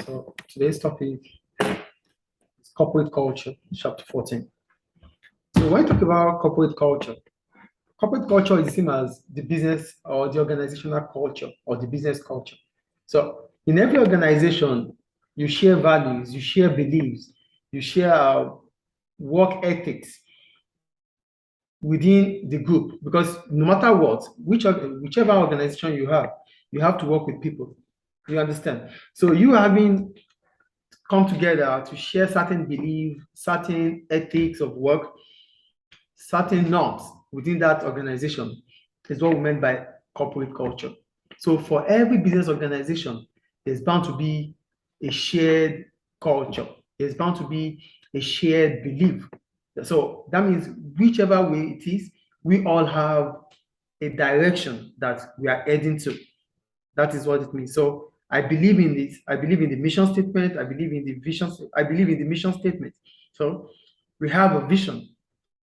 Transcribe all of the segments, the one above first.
So today's topic is corporate culture, chapter 14. So when you talk about corporate culture is the same as the business or the organizational culture or the business culture. So in every organization, you share values, you share beliefs, you share work ethics within the group because no matter what, whichever organization you have to work with people. You understand? So you having come together to share certain beliefs, certain ethics of work, certain norms within that organization is what we meant by corporate culture. So for every business organization, there's bound to be a shared culture. There's bound to be a shared belief. So that means whichever way it is, we all have a direction that we are heading to. That is what it means. So I believe in this. I believe in the mission statement. I believe in the vision. I believe in the mission statement. So we have a vision.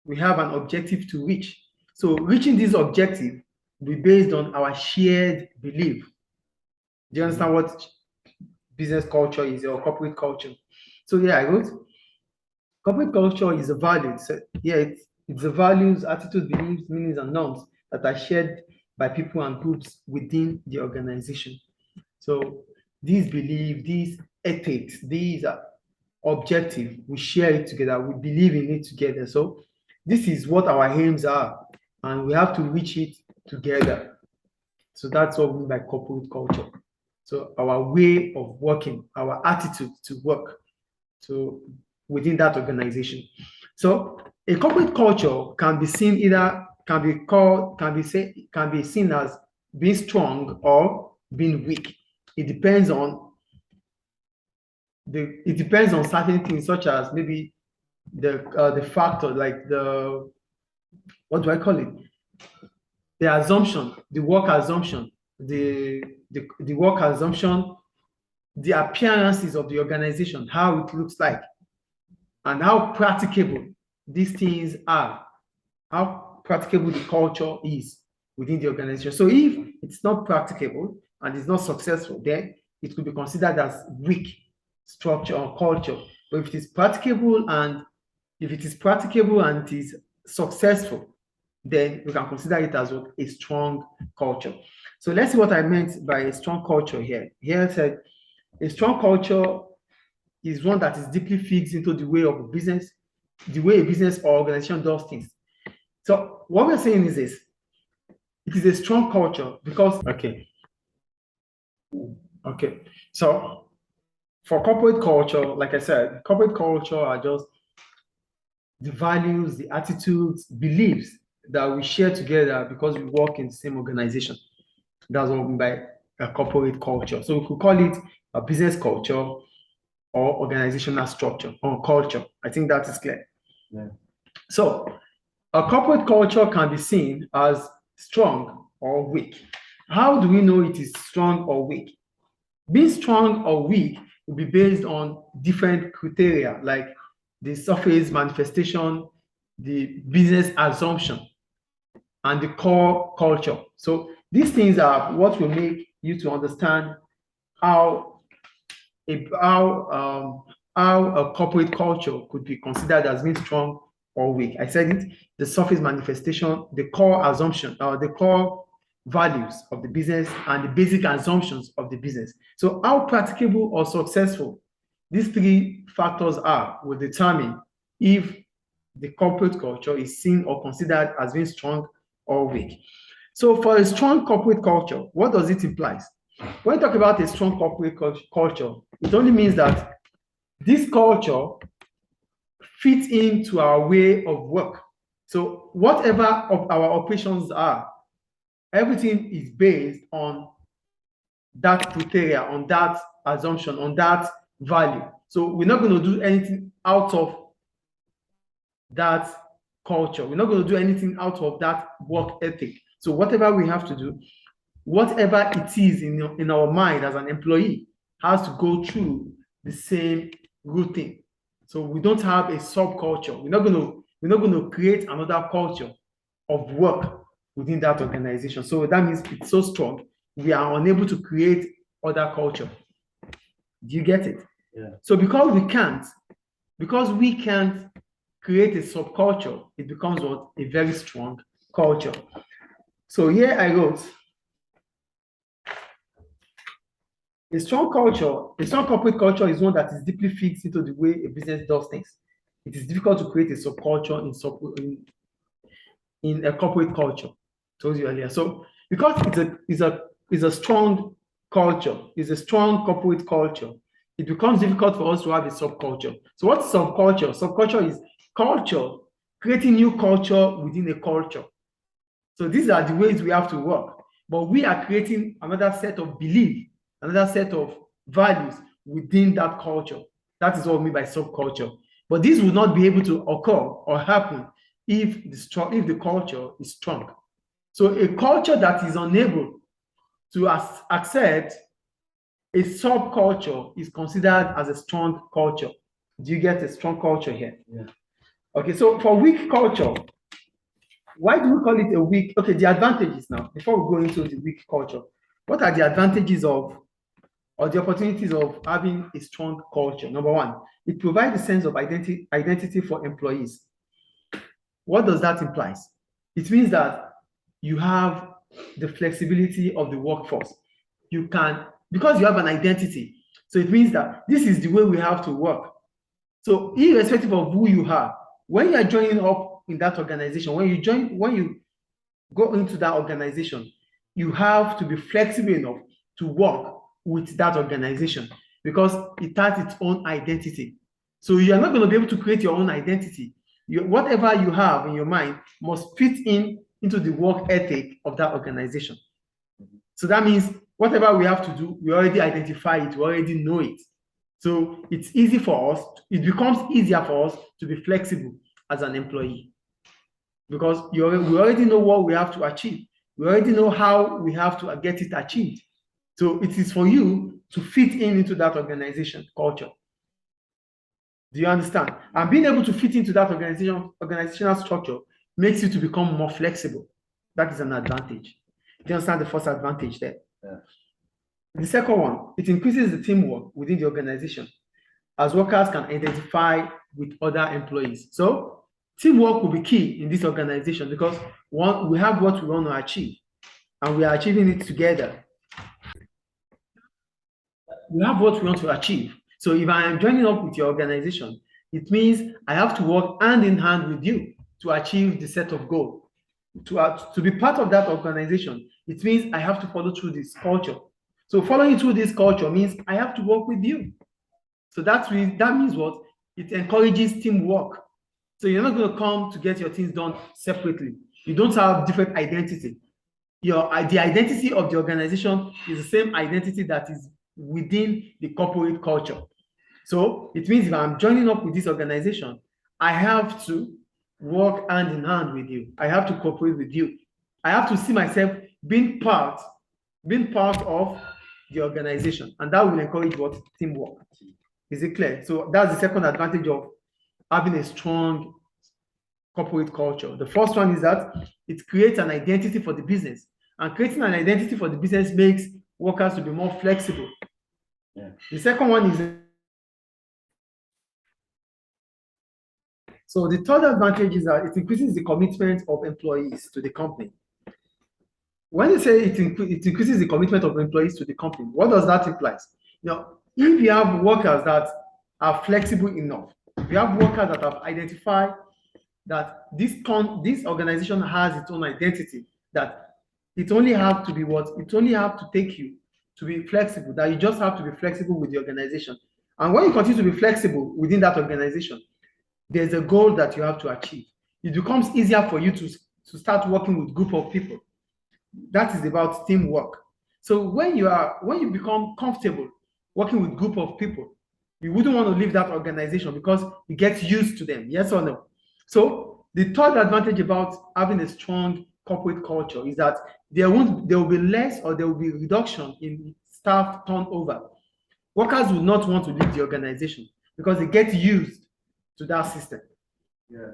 We have an objective to reach. So reaching this objective will be based on our shared belief. Do you understand what business culture is or corporate culture? So yeah, I wrote corporate culture is a value. So yeah, it's the values, attitudes, beliefs, meanings, and norms that are shared by people and groups within the organization. So these beliefs, these ethics, these are objective, we share it together, we believe in it together. So this is what our aims are, and we have to reach it together. So that's what we mean by corporate culture. So our way of working, our attitude to work, so within that organization. So a corporate culture can be seen either can be seen as being strong or being weak. It depends on certain things such as maybe the factor like the what do I call it? The assumption, the work assumption, the work assumption, the appearances of the organization, how it looks like, and how practicable these things are, how practicable the culture is within the organization. So if it's not practicable and it's not successful, then it could be considered as weak structure or culture. But if it is practicable and it is successful, then we can consider it as a strong culture. So let's see what I meant by a strong culture here. Here I said a strong culture is one that is deeply fixed into the way of a business, the way a business or organization does things. So what we're saying is this: it is a strong culture because okay. So for corporate culture, like I said, corporate culture are just the values, the attitudes, beliefs that we share together because we work in the same organization. That's what we mean by a corporate culture. So we could call it a business culture or organizational structure or culture. I think that is clear. Yeah. So a corporate culture can be seen as strong or weak. How do we know it is strong or weak? Being strong or weak will be based on different criteria like the surface manifestation, the business assumption, and the core culture. So these things are what will make you to understand how a corporate culture could be considered as being strong or weak. I said it, the surface manifestation, the core assumption, the core values of the business, and the basic assumptions of the business. So how practicable or successful these three factors are will determine if the corporate culture is seen or considered as being strong or weak. So for a strong corporate culture, what does it imply? When we talk about a strong corporate culture, it only means that this culture fits into our way of work. So whatever of our operations are, everything is based on that criteria, on that assumption, on that value. So we're not going to do anything out of that culture. We're not going to do anything out of that work ethic. So whatever we have to do, whatever it is in our mind as an employee has to go through the same routine. So we don't have a subculture. We're not going to create another culture of work within that organization. So that means it's so strong, we are unable to create other culture. Do you get it? Yeah. So because we can't create a subculture, it becomes what? A very strong culture. So here I wrote, a strong corporate culture is one that is deeply fixed into the way a business does things. It is difficult to create a subculture in a corporate culture. Told you earlier. So because it's a strong culture, it's a strong corporate culture, it becomes difficult for us to have a subculture. So what's subculture? Subculture is culture, creating new culture within a culture. So these are the ways we have to work. But we are creating another set of belief, another set of values within that culture. That is what we mean by subculture. But this will not be able to occur or happen if the culture is strong. So a culture that is unable to accept a subculture is considered as a strong culture. Do you get a strong culture here? Yeah. Okay, so for weak culture, why do we call it a weak? Okay, the advantages now, before we go into the weak culture, what are the advantages of or the opportunities of having a strong culture? Number one, it provides a sense of identity for employees. What does that imply? It means that you have the flexibility of the workforce. You can, because you have an identity. So it means that this is the way we have to work. So irrespective of who you are, when you are joining up in that organization, when you go into that organization, you have to be flexible enough to work with that organization because it has its own identity. So you are not going to be able to create your own identity. Whatever you have in your mind must fit into the work ethic of that organization. So that means whatever we have to do, we already identify it, we already know it. So it's easy for us, it becomes easier for us to be flexible as an employee because we already know what we have to achieve. We already know how we have to get it achieved. So it is for you to fit into that organization culture. Do you understand? And being able to fit into that organizational structure makes you to become more flexible. That is an advantage. Do you understand the first advantage there? Yeah. The second one, it increases the teamwork within the organization as workers can identify with other employees. So teamwork will be key in this organization because we have what we want to achieve and we are achieving it together. We have what we want to achieve. So if I am joining up with your organization, it means I have to work hand in hand with you to achieve the set of goals. To be part of that organization, it means I have to follow through this culture. So following through this culture means I have to work with you. So that means what? It encourages teamwork. So you're not going to come to get your things done separately. You don't have different identity. The identity of the organization is the same identity that is within the corporate culture. So it means if I'm joining up with this organization, I have to work hand in hand with you. I have to cooperate with you. I have to see myself being part of the organization, and that will encourage what? Teamwork. Is it clear? So that's the second advantage of having a strong corporate culture. The first one is that it creates an identity for the business, and creating an identity for the business makes workers to be more flexible. Yeah. The second one is, so the third advantage is that it increases the commitment of employees to the company. When you say it increases the commitment of employees to the company, what does that imply? Now, if you have workers that are flexible enough, if you have workers that have identified that this organization has its own identity, that it only have to be what? It only have to take you to be flexible, that you just have to be flexible with the organization. And when you continue to be flexible within that organization, there's a goal that you have to achieve. It becomes easier for you to start working with a group of people. That is about teamwork. So when you become comfortable working with a group of people, you wouldn't want to leave that organization because you get used to them. Yes or no? So the third advantage about having a strong corporate culture is that there will be less or there will be reduction in staff turnover. Workers will not want to leave the organization because they get used to that system. Yeah.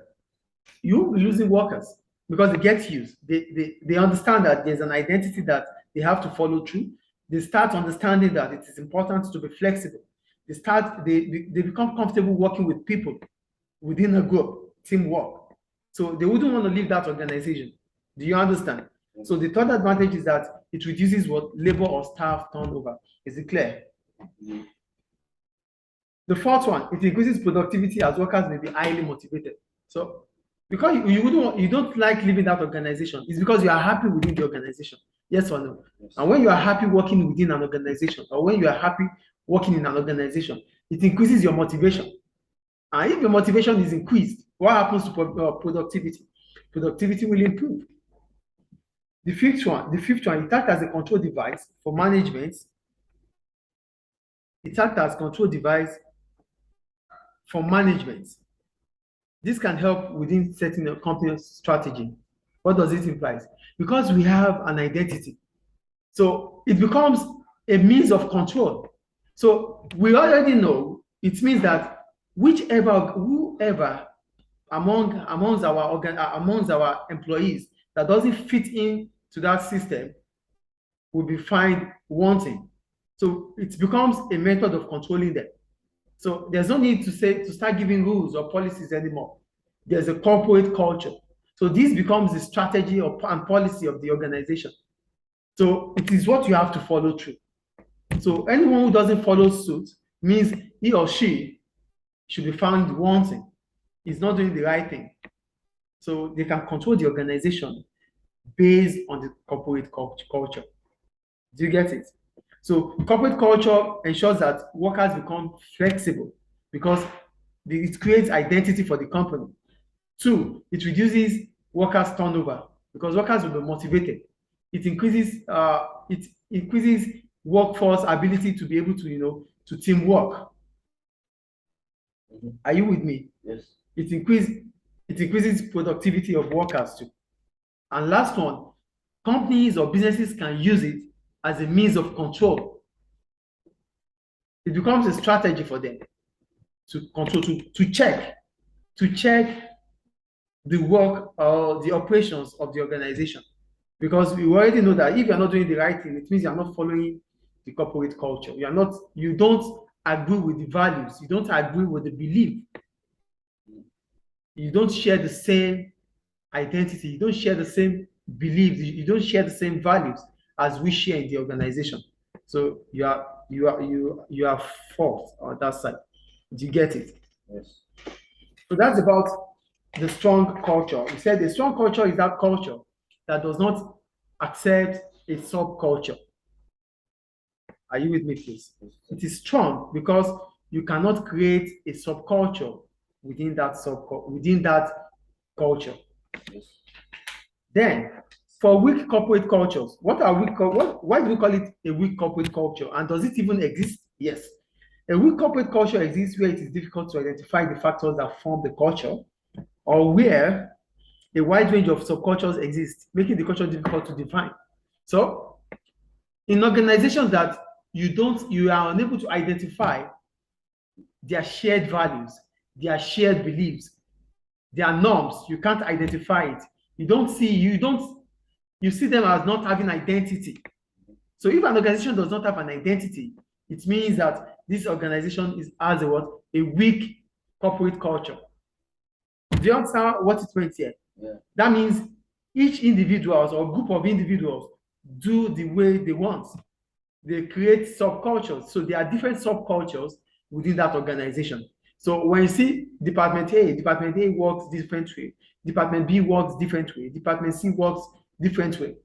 You will be losing workers because they get used. They understand that there's an identity that they have to follow through. They start understanding that it is important to be flexible. they become comfortable working with people within a group, teamwork. So they wouldn't want to leave that organization. Do you understand? So the third advantage is that it reduces what labor or staff turnover. Is it clear? The fourth one, it increases productivity as workers may be highly motivated. So because you don't like leaving that organization, it's because you are happy within the organization. Yes or no? Yes. And when you are happy working within an organization, or when you are happy working in an organization, it increases your motivation. And if your motivation is increased, what happens to productivity? Productivity will improve. The fifth one, it acts as a control device for management. It acts as control device for management. This can help within setting a company's strategy. What does it imply? Because we have an identity. So it becomes a means of control. So we already know it means that whoever amongst our employees that doesn't fit in to that system will be found wanting. So it becomes a method of controlling them. So there's no need to start giving rules or policies anymore. There's a corporate culture. So this becomes the strategy and policy of the organization. So it is what you have to follow through. So anyone who doesn't follow suit means he or she should be found wanting. He's not doing the right thing. So they can control the organization based on the corporate culture. Do you get it? So corporate culture ensures that workers become flexible because it creates identity for the company. 2, it reduces workers' turnover because workers will be motivated. It increases workforce ability to be able to to teamwork. Are you with me? Yes. It increases productivity of workers too. And last one, companies or businesses can use it as a means of control. It becomes a strategy for them to control, to check the work or the operations of the organization. Because we already know that if you're not doing the right thing, it means you're not following the corporate culture. You don't agree with the values, you don't agree with the belief, you don't share the same identity, you don't share the same beliefs, you don't share the same values as we share in the organization. So you are false on that side. Do you get it? Yes. So that's about the strong culture. We said the strong culture is that culture that does not accept a subculture. Are you with me, please? It is strong because you cannot create a subculture within that culture. Yes. Then, for weak corporate cultures, why do we call it a weak corporate culture? And does it even exist? Yes. A weak corporate culture exists where it is difficult to identify the factors that form the culture, or where a wide range of subcultures exist, making the culture difficult to define. So, in organizations that you are unable to identify their shared values, their shared beliefs, their norms, you can't identify it. You see them as not having identity. So if an organization does not have an identity, it means that this organization has a weak corporate culture. Do you understand what it means here? Yeah. That means each individual or group of individuals do the way they want. They create subcultures. So there are different subcultures within that organization. So when you see Department A works different way, Department B works different way, Department C works different way.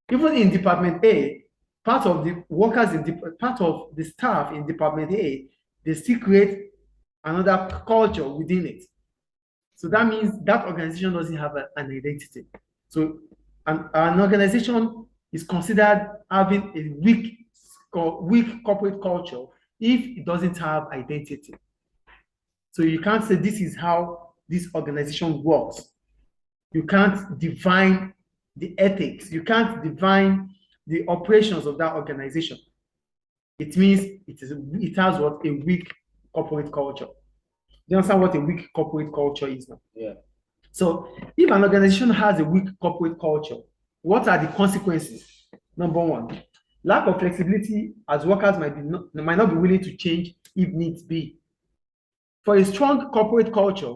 Even in Department A, part of the staff in Department A, they still create another culture within it. So that means that organization doesn't have an identity. So an organization is considered having a weak corporate culture if it doesn't have identity. So you can't say this is how this organization works. You can't define the ethics. You can't define the operations of that organization. It means it has a weak corporate culture. Do you understand what a weak corporate culture is now? Yeah. So if an organization has a weak corporate culture, what are the consequences? Number one, lack of flexibility, as workers might not be willing to change if needs be. For a strong corporate culture,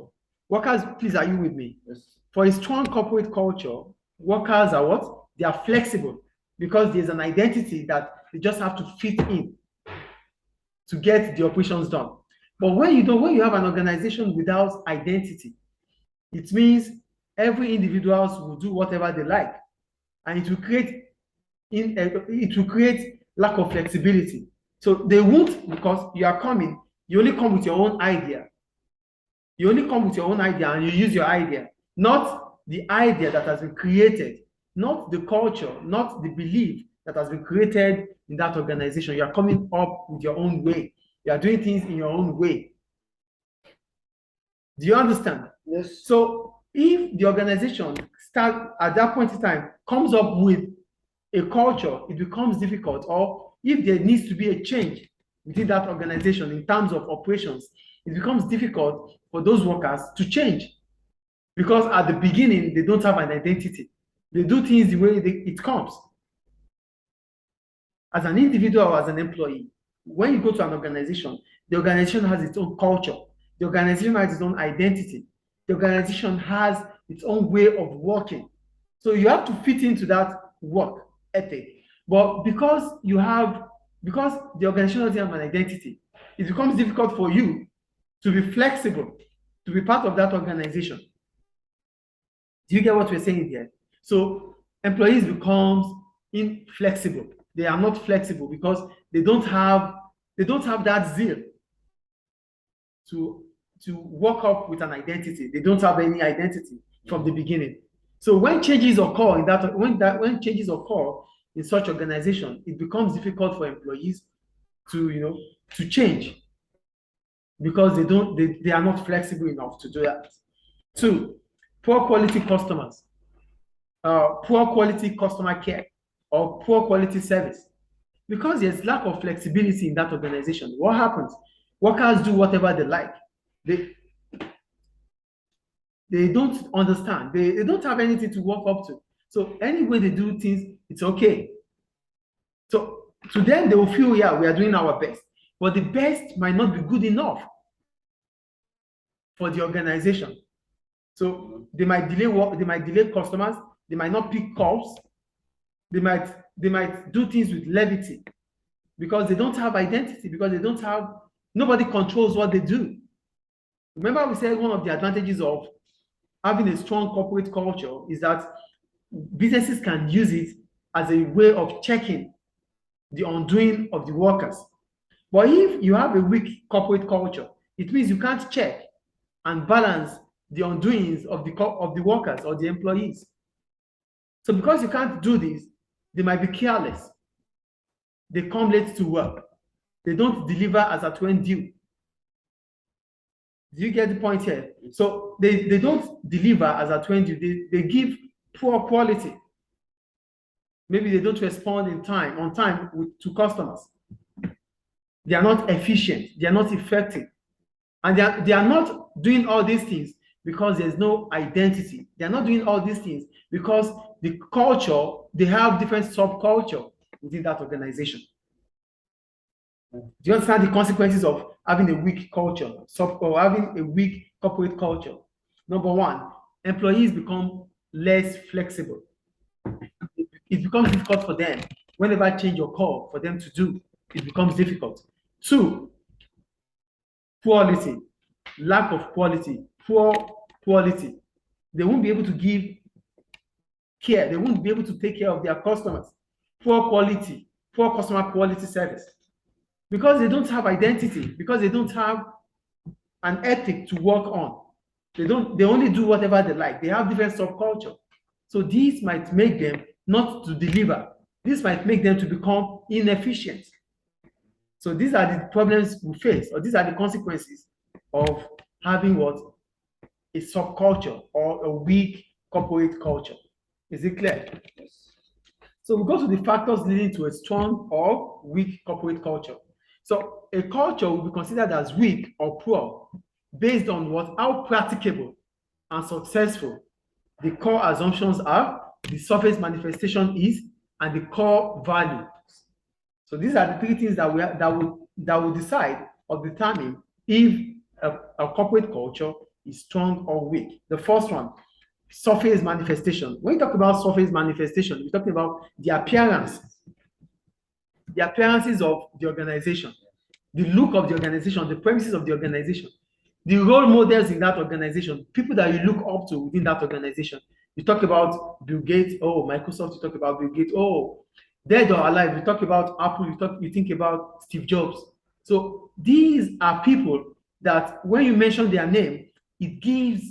workers, please, are you with me? Yes. For a strong corporate culture, workers are what? They are flexible because there's an identity that they just have to fit in to get the operations done. But when you have an organization without identity, it means every individual will do whatever they like, and it will create lack of flexibility. So they won't, because you are coming, you only come with your own idea. You only come with your own idea and you use your idea, not the idea that has been created, not the culture, not the belief that has been created in that organization. You are coming up with your own way. You are doing things in your own way. Do you understand? Yes. So if the organization at that point in time comes up with a culture, it becomes difficult. Or if there needs to be a change within that organization in terms of operations, it becomes difficult for those workers to change, because at the beginning they don't have an identity. They do things the way it comes. As an individual or as an employee, when you go to an organization, the organization has its own culture. The organization has its own identity. The organization has its own way of working. So you have to fit into that work ethic. But because the organization doesn't have an identity, it becomes difficult for you to be flexible, to be part of that organization. Do you get what we're saying here? So employees becomes inflexible. They are not flexible because they don't have that zeal to work up with an identity. They don't have any identity from the beginning. So when changes occur when changes occur in such organization, it becomes difficult for employees to change, because they are not flexible enough to do that. 2, poor quality customers, poor quality customer care, or poor quality service. Because there's lack of flexibility in that organization, what happens? Workers do whatever they like. They don't understand. They don't have anything to work up to. So any way they do things, it's okay. So to them, they will feel, yeah, we are doing our best. But the best might not be good enough for the organization. So they might delay work, they might delay customers, they might not pick calls, they might do things with levity, because they don't have identity, because nobody controls what they do. Remember, we said one of the advantages of having a strong corporate culture is that businesses can use it as a way of checking the undoing of the workers. But if you have a weak corporate culture, it means you can't check and balance the undoings of the workers or the employees. So because you can't do this, they might be careless. They come late to work. They don't deliver as at when due. Do you get the point here? So they don't deliver as at when due. They give poor quality. Maybe they don't respond on time to customers. They are not efficient. They are not effective. And they are not doing all these things because there's no identity. They are not doing all these things because the culture, they have different subculture within that organization. Do you understand the consequences of having a weak culture, or having a weak corporate culture? Number one, employees become less flexible. It becomes difficult for them. Whenever change occurs for them to do, it becomes difficult. 2, quality, lack of quality, poor quality. They won't be able to give care. They won't be able to take care of their customers. Poor quality, poor customer quality service. Because they don't have identity, because they don't have an ethic to work on. They only do whatever they like. They have different subculture. So these might make them not to deliver. This might make them to become inefficient. So these are the problems we face, or these are the consequences of having what? A subculture or a weak corporate culture. Is it clear? Yes. So we go to the factors leading to a strong or weak corporate culture. So a culture will be considered as weak or poor based on how practicable and successful the core assumptions are, the surface manifestation is, and the core values. So these are the 3 things that will decide of determine if a corporate culture is strong or weak. The first one, surface manifestation. When you talk about surface manifestation, we're talking about the appearances of the organization, the look of the organization, the premises of the organization, the role models in that organization, people that you look up to within that organization. You talk about Bill Gates, oh, Microsoft, you talk about Bill Gates, oh, dead or alive, you talk about Apple, you think about Steve Jobs. So these are people that when you mention their name, it gives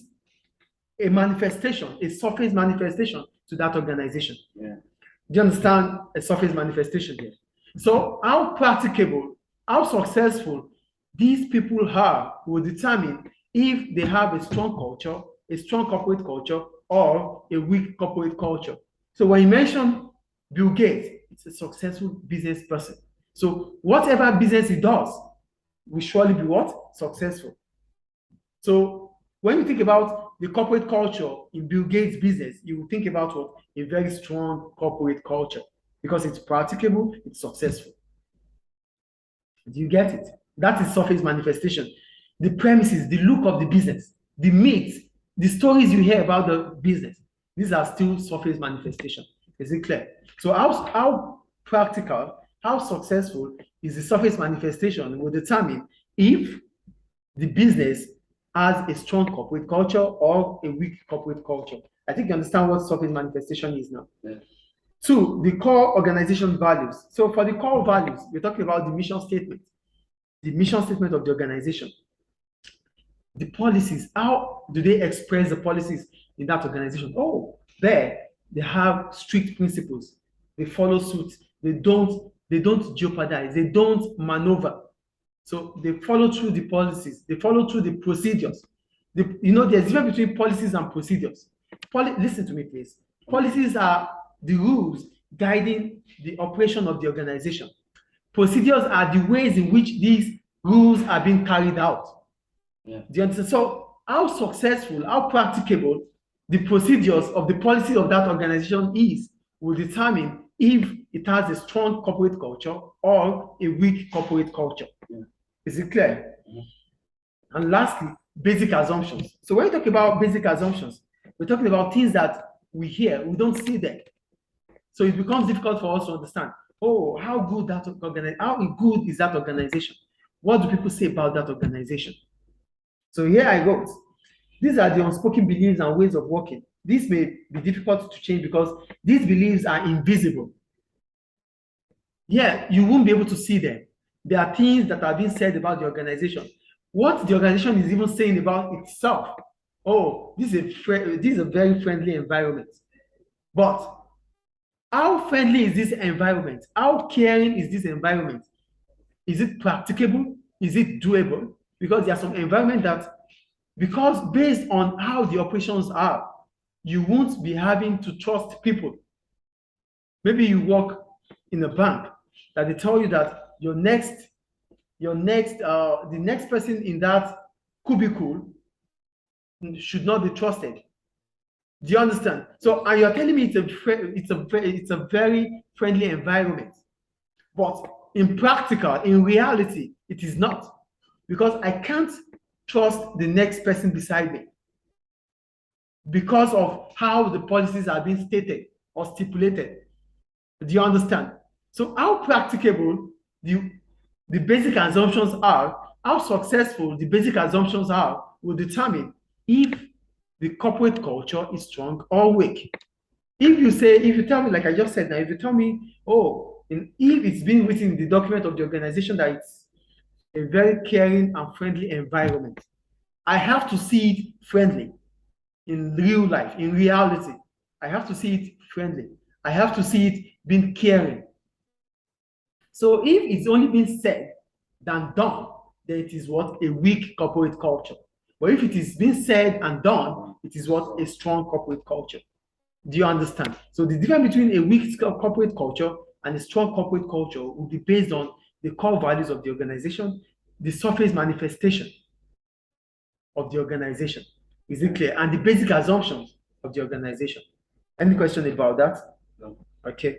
a manifestation, a surface manifestation to that organization. Yeah. Do you understand a surface manifestation here? So how practicable, how successful these people are will determine if they have a strong culture, a strong corporate culture, or a weak corporate culture. So when you mention Bill Gates, it's a successful business person. So whatever business he does will surely be what? Successful. So when you think about the corporate culture in Bill Gates' business, you will think about what? A very strong corporate culture because it's practicable, it's successful. Do you get it? That is surface manifestation. The premises, the look of the business, the myths, the stories you hear about the business, these are still surface manifestation. Is it clear? So how practical, how successful is the surface manifestation will determine if the business has a strong corporate culture or a weak corporate culture. I think you understand what surface manifestation is now. Yeah. Two, the core organization values. So for the core values, we're talking about the mission statement of the organization. The policies, how do they express the policies in that organization? Oh, there, they have strict principles. They follow suit. They don't jeopardize. They don't maneuver. So they follow through the policies. They follow through the procedures. There's a difference between policies and procedures. Listen to me, please. Policies are the rules guiding the operation of the organization. Procedures are the ways in which these rules are being carried out. Yeah. Do you understand? So how successful, how practicable the procedures of the policy of that organization is will determine if it has a strong corporate culture or a weak corporate culture. Yeah. Is it clear? Mm-hmm. And lastly, basic assumptions. So when we talk about basic assumptions, we're talking about things that we hear, we don't see them. So it becomes difficult for us to understand, oh, how good is that organization? What do people say about that organization? So here I go. These are the unspoken beliefs and ways of working. This may be difficult to change because these beliefs are invisible. Yeah, you won't be able to see them. There are things that are being said about the organization. What the organization is even saying about itself. Oh, this is a very friendly environment. But how friendly is this environment? How caring is this environment? Is it practicable? Is it doable? Because there are some environment that, because based on how the operations are, you won't be having to trust people. Maybe you work in a bank that they tell you that the next person in that cubicle should not be trusted. Do you understand? So, and you're telling me it's a very friendly environment, but in practical, in reality, it is not, because I can't trust the next person beside me because of how the policies are being stated or stipulated. Do you understand? So, how practicable the basic assumptions are, how successful the basic assumptions are, will determine if the corporate culture is strong or weak. If you tell me, like I just said now, if you tell me, oh, if it's been written in the document of the organization that it's a very caring and friendly environment, I have to see it friendly in real life, in reality. I have to see it friendly. I have to see it being caring. So if it's only been said than done, then it is what? A weak corporate culture. But if it is being said and done, it is what? A strong corporate culture. Do you understand? So the difference between a weak corporate culture and a strong corporate culture will be based on the core values of the organization, the surface manifestation of the organization. Is it clear? And the basic assumptions of the organization. Any question about that? No. Okay.